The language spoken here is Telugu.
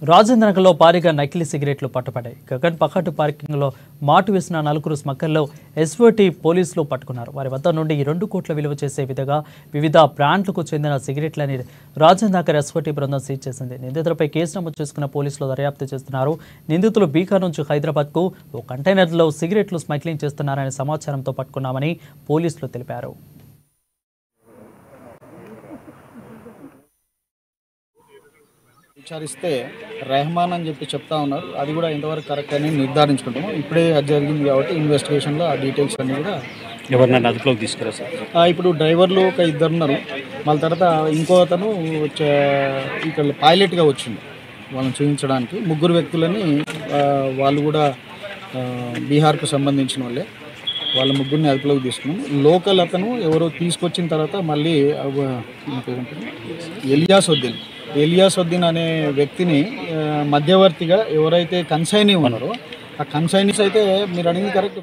రాజేంద్రనగర్లో భారీగా నకిలీ సిగరెట్లు పట్టుపడ్డాయి. గగన్ పకట్ పార్కింగ్లో మాటు వేసిన 4 స్మగ్గర్లు ఎస్ఓటీ పోలీసులు పట్టుకున్నారు. వారి వద్ద నుండి 2 కోట్ల విలువ చేసే విధంగా వివిధ బ్రాండ్లకు చెందిన సిగరెట్లని రాజేంద్రనగర్ ఎస్ఓటీ బృందం సీజ్ చేసింది. నిందితులపై కేసు నమోదు చేసుకున్న పోలీసులు దర్యాప్తు చేస్తున్నారు. నిందితులు బీహార్ నుంచి హైదరాబాద్కు ఓ కంటైనర్లో సిగరెట్లు స్మగ్లింగ్ చేస్తున్నారనే సమాచారంతో పట్టుకున్నామని పోలీసులు తెలిపారు. విచారిస్తే రెహమాన్ అని చెప్తా ఉన్నారు. అది కూడా ఎంతవరకు కరెక్ట్ అని నిర్ధారించుకుంటాము. ఇప్పుడే అది జరిగింది కాబట్టి ఇన్వెస్టిగేషన్లో ఆ డీటెయిల్స్ అన్నీ కూడా ఎవరినైనా అదుపులోకి తీసుకురా సార్. ఇప్పుడు డ్రైవర్లు ఒక 2 ఉన్నారు. వాళ్ళ తర్వాత ఇంకో అతను ఇక్కడ పైలట్గా వచ్చింది వాళ్ళని చూపించడానికి. 3 వ్యక్తులని వాళ్ళు కూడా బీహార్కు సంబంధించిన వాళ్ళే. వాళ్ళ 3ని అదుపులోకి తీసుకున్నాం. లోకల్ అతను ఎవరో తీసుకొచ్చిన తర్వాత మళ్ళీ ఎలియాసుద్దీన్ అనే వ్యక్తిని మధ్యవర్తిగా ఎవరైతే కన్సైనీ ఉన్నారో ఆ కన్సైనీస్ అయితే మీరు అడిగింది కరెక్ట్.